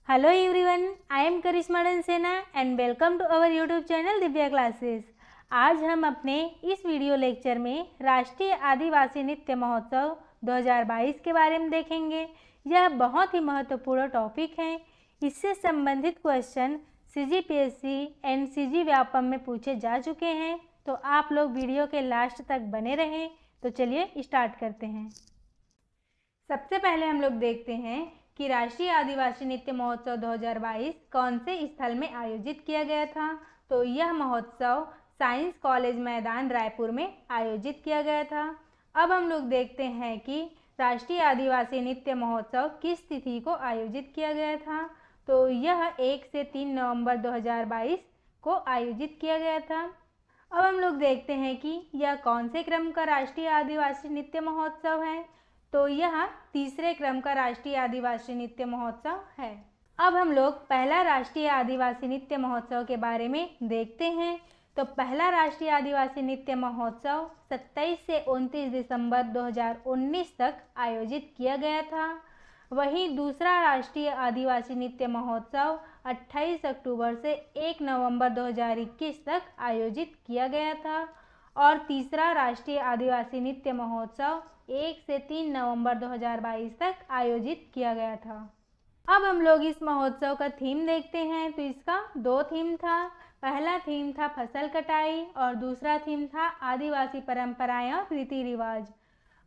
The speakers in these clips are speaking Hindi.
Hello everyone, I am Karishma Dansena and welcome to our YouTube channel Divya classes. आज हम अपने इस वीडियो लेक्चर में राष्ट्रीय आदिवासी नृत्य महोत्सव 2022 के बारे में देखेंगे। यह बहुत ही महत्वपूर्ण टॉपिक है। इससे संबंधित question CGPSC and CG Vyapam में पूछे जा चुके हैं, तो आप लोग वीडियो के लास्ट तक बने रहें। तो चलिए स्टार्ट करते हैं। सबसे पहले हम लोग देखते हैं कि राष्ट्रीय आदिवासी नृत्य महोत्सव 2022 कौन से स्थल में आयोजित किया गया था। तो यह महोत्सव साइंस कॉलेज मैदान रायपुर में आयोजित किया गया था। अब हम लोग देखते हैं कि राष्ट्रीय आदिवासी नृत्य महोत्सव किस तिथि को आयोजित किया गया था। तो यह 1 से 3 नवंबर 2022 को आयोजित किया गया था। अब हम लोग देखते हैं कि यह कौन से क्रम का राष्ट्रीय आदिवासी नृत्य महोत्सव है। तो यह तीसरे क्रम का राष्ट्रीय आदिवासी नृत्य महोत्सव है। अब हम लोग पहला राष्ट्रीय आदिवासी नृत्य महोत्सव के बारे में देखते हैं। तो पहला राष्ट्रीय आदिवासी नृत्य महोत्सव 27 से 29 दिसंबर 2019 तक आयोजित किया गया था। वहीं दूसरा राष्ट्रीय आदिवासी नृत्य महोत्सव 28 अक्टूबर से 1 नवंबर 2021 तक आयोजित किया गया था और तीसरा राष्ट्रीय आदिवासी नृत्य महोत्सव 1 से 3 नवंबर 2022 तक आयोजित किया गया था। अब हम लोग इस महोत्सव का थीम देखते हैं। तो इसका 2 थीम था। पहला थीम था फसल कटाई और दूसरा थीम था आदिवासी परंपराएं और रीति रिवाज।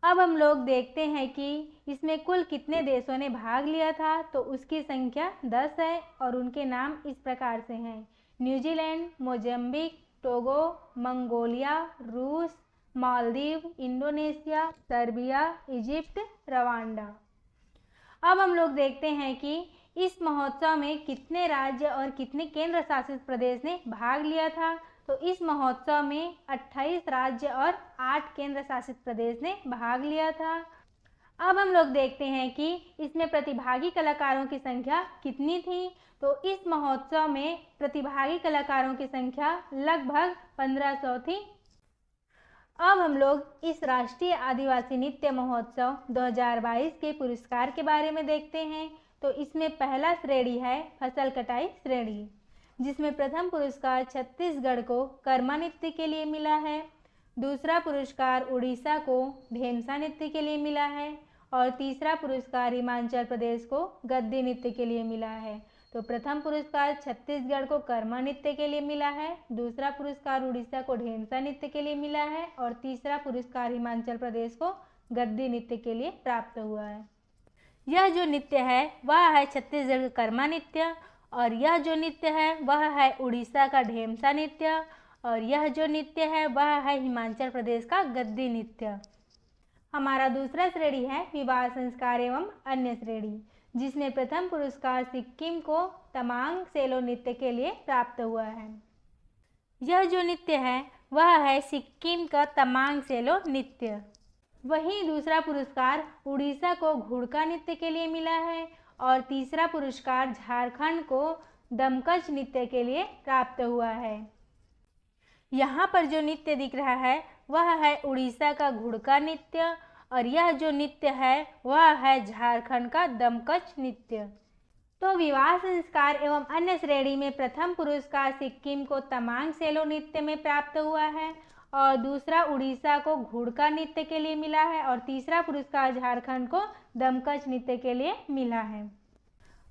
अब हम लोग देखते हैं कि इसमें कुल कितने देशों ने भाग लिया था। तो उसकी संख्या 10 है और उनके नाम इस प्रकार से हैं: न्यूजीलैंड, मोजम्बिक, टोगो, मंगोलिया, रूस, Maldives, Indonesia, Serbia, Egypt, Rwanda. अब हम लोग देखते हैं कि इस महोत्सव में कितने राज्य और कितने केंद्र शासित प्रदेश ने भाग लिया था। तो इस महोत्सव में 28 राज्य और 8 केंद्र शासित प्रदेश ने भाग लिया था। अब हम लोग देखते हैं कि इसमें प्रतिभागी कलाकारों की संख्या कितनी थी। तो इस महोत्सव में प्रतिभागी कलाकारों की संख्या लगभग 1500 थी। अब हम लोग इस राष्ट्रीय आदिवासी नृत्य महोत्सव 2022 के पुरस्कार के बारे में देखते हैं। तो इसमें पहला श्रेणी है फसल कटाई श्रेणी, जिसमें प्रथम पुरस्कार छत्तीसगढ़ को कर्मा नृत्य के लिए मिला है। दूसरा पुरस्कार उड़ीसा को ढेमसा नृत्य के लिए मिला है और तीसरा पुरस्कार हिमाचल प्रदेश को गद्दी नृत्य के लिए मिला है। तो प्रथम पुरस्कार छत्तीसगढ़ को कर्मा नृत्य के लिए मिला है, दूसरा पुरस्कार उड़ीसा को ढेमसा नृत्य के लिए मिला है और तीसरा पुरस्कार हिमाचल प्रदेश को गद्दी नृत्य के लिए प्राप्त हुआ है। यह जो नृत्य है वह है छत्तीसगढ़ का कर्मा नृत्य और यह जो नृत्य है वह है उड़ीसा का ढेमसा नृत्य और यह जो नृत्य है वह है हिमाचल प्रदेश का गद्दी नृत्य। हमारा दूसरा श्रेणी है विवाह संस्कार एवं अन्य श्रेणी, जिसमें प्रथम पुरस्कार सिक्किम को तमांग सेलो नृत्य के लिए प्राप्त हुआ है। यह जो नृत्य है वह है सिक्किम का तमांग सेलो नृत्य। वहीं दूसरा पुरस्कार उड़ीसा को घुड़का नृत्य के लिए मिला है और तीसरा पुरस्कार झारखंड को दमकच नृत्य के लिए प्राप्त हुआ है। यहाँ पर जो नृत्य दिख रहा है वह है उड़ीसा का घुड़का नृत्य और यह जो नृत्य है वह है झारखंड का दमकच नृत्य। तो विवाह संस्कार एवं अन्य श्रेणी में प्रथम पुरस्कार सिक्किम को तमांग सेलो नृत्य में प्राप्त हुआ है और दूसरा उड़ीसा को घुड़का नृत्य के लिए मिला है और तीसरा पुरस्कार झारखंड को दमकच नृत्य के लिए मिला है।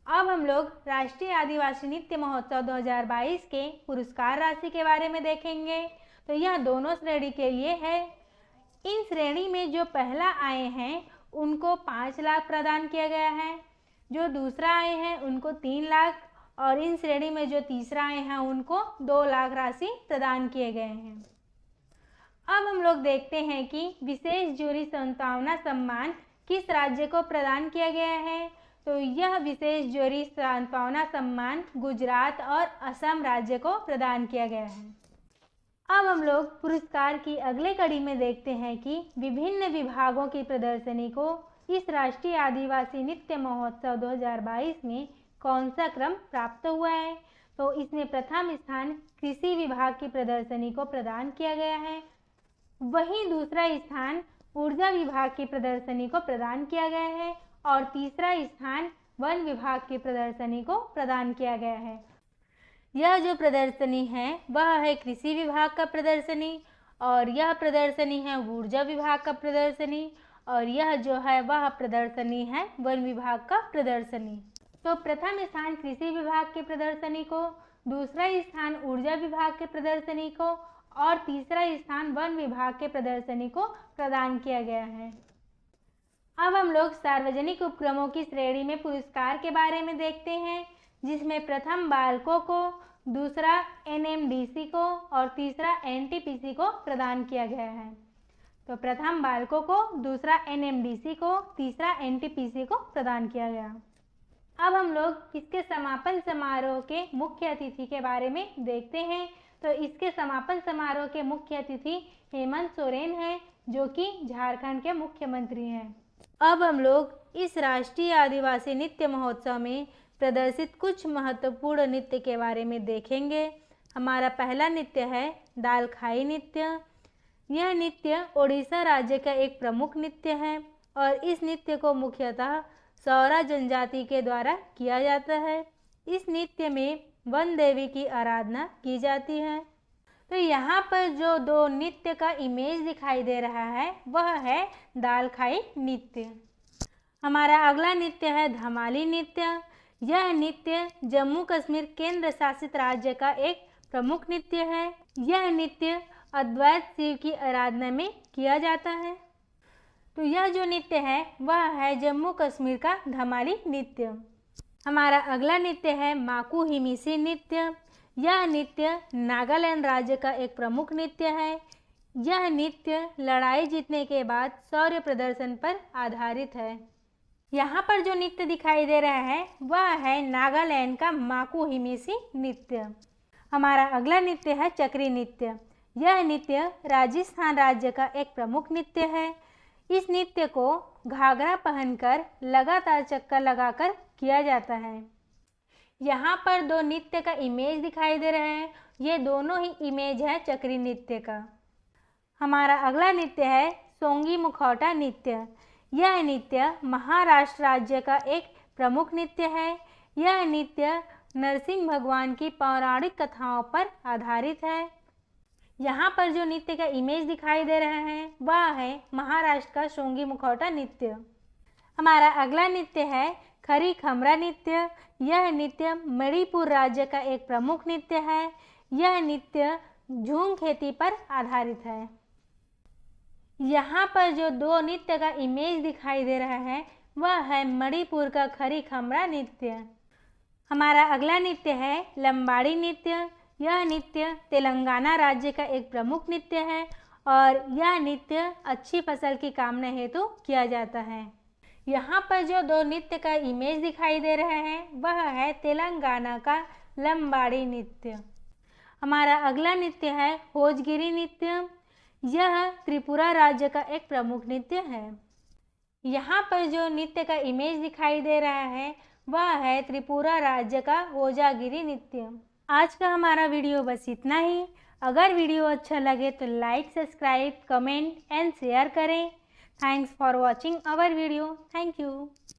अब हम लोग राष्ट्रीय आदिवासी नृत्य महोत्सव 2022 के पुरस्कार राशि के बारे में देखेंगे। तो यह दोनों श्रेणी के लिए है। इन श्रेणी में जो पहला आए हैं उनको 5 लाख प्रदान किया गया है, जो दूसरा आए हैं उनको 3 लाख और इन श्रेणी में जो तीसरा आए हैं उनको 2 लाख राशि प्रदान किए गए हैं। अब हम लोग देखते हैं कि विशेष जूरी सांत्वना सम्मान किस राज्य को प्रदान किया गया है। तो यह विशेष जूरी सांत्वना सम्मान गुजरात और असम राज्य को प्रदान किया गया है। अब हम लोग पुरस्कार की अगले कड़ी में देखते हैं कि विभिन्न विभागों की प्रदर्शनी को इस राष्ट्रीय आदिवासी नृत्य महोत्सव 2022 में कौन सा क्रम प्राप्त हुआ है। तो इसमें प्रथम स्थान कृषि विभाग की प्रदर्शनी को प्रदान किया गया है। वहीं दूसरा स्थान ऊर्जा विभाग की प्रदर्शनी को प्रदान किया गया है और तीसरा स्थान वन विभाग की प्रदर्शनी को प्रदान किया गया है। यह जो प्रदर्शनी है वह है कृषि विभाग का प्रदर्शनी, और यह प्रदर्शनी है ऊर्जा विभाग का प्रदर्शनी, और यह जो है वह प्रदर्शनी है वन विभाग का प्रदर्शनी। तो प्रथम स्थान कृषि विभाग के प्रदर्शनी को, दूसरा स्थान ऊर्जा विभाग के प्रदर्शनी को और तीसरा स्थान वन विभाग के प्रदर्शनी को प्रदान किया गया है। अब हम लोग सार्वजनिक उपक्रमों की श्रेणी में पुरस्कार के बारे में देखते हैं, जिसमें प्रथम बाल्को को, दूसरा एनएमडीसी को और तीसरा एनटीपीसी को प्रदान किया गया है। तो प्रथम बाल्को को, दूसरा एनएमडीसी को, तीसरा एनटीपीसी को प्रदान किया गया। अब हम लोग इसके समापन समारोह के मुख्य अतिथि के बारे में देखते हैं। तो इसके समापन समारोह के मुख्य अतिथि हेमंत सोरेन हैं, जो कि झारखंड के मुख्यमंत्री हैं। अब हम लोग इस राष्ट्रीय आदिवासी नृत्य महोत्सव में प्रदर्शित कुछ महत्वपूर्ण नृत्य के बारे में देखेंगे। हमारा पहला नृत्य है दालखाई नृत्य। यह नृत्य ओडिशा राज्य का एक प्रमुख नृत्य है और इस नृत्य को मुख्यतः सौरा जनजाति के द्वारा किया जाता है। इस नृत्य में वन देवी की आराधना की जाती है। तो यहाँ पर जो दो नृत्य का इमेज दिखाई दे रहा है वह है दालखाई नृत्य। हमारा अगला नृत्य है धमाली नृत्य। यह नृत्य जम्मू कश्मीर केंद्र शासित राज्य का एक प्रमुख नृत्य है। यह नृत्य अद्वैत शिव की आराधना में किया जाता है। तो यह जो नृत्य है वह है जम्मू कश्मीर का धमाली नृत्य। हमारा अगला नृत्य है माकू हिमिसी नृत्य। यह नृत्य नागालैंड राज्य का एक प्रमुख नृत्य है। यह नृत्य लड़ाई जीतने के बाद शौर्य प्रदर्शन पर आधारित है। यहाँ पर जो नृत्य दिखाई दे रहा है वह है नागालैंड का माकू हिमिसी नृत्य। हमारा अगला नृत्य है चक्री नृत्य। यह नृत्य राजस्थान राज्य का एक प्रमुख नृत्य है। इस नृत्य को घाघरा पहनकर लगातार चक्कर लगाकर किया जाता है। यहाँ पर दो नृत्य का इमेज दिखाई दे रहे हैं, ये दोनों ही इमेज है चक्री नृत्य का। हमारा अगला नृत्य है सोंगी मुखौटा नृत्य। यह नृत्य महाराष्ट्र राज्य का एक प्रमुख नृत्य है। यह नृत्य नरसिंह भगवान की पौराणिक कथाओं पर आधारित है। यहाँ पर जो नृत्य का इमेज दिखाई दे रहा है वह है महाराष्ट्र का सोंगी मुखौटा नृत्य। हमारा अगला नृत्य है खरी खमरा नृत्य। यह नृत्य मणिपुर राज्य का एक प्रमुख नृत्य है। यह नृत्य झूम खेती पर आधारित है। यहाँ पर जो दो नृत्य का इमेज दिखाई दे रहा है वह है मणिपुर का खरी खमरा नृत्य। हमारा अगला नृत्य है लंबाड़ी नृत्य। यह नृत्य तेलंगाना राज्य का एक प्रमुख नृत्य है और यह नृत्य अच्छी फसल की कामना हेतु किया जाता है। यहाँ पर जो दो नृत्य का इमेज दिखाई दे रहा है वह है तेलंगाना का लंबाड़ी नृत्य। हमारा अगला नृत्य है होजगिरी नृत्य। यह त्रिपुरा राज्य का एक प्रमुख नृत्य है। यहाँ पर जो नृत्य का इमेज दिखाई दे रहा है वह है त्रिपुरा राज्य का होजागिरी नृत्य। आज का हमारा वीडियो बस इतना ही। अगर वीडियो अच्छा लगे तो like, subscribe, comment and share करें। Thanks for watching our video. Thank you.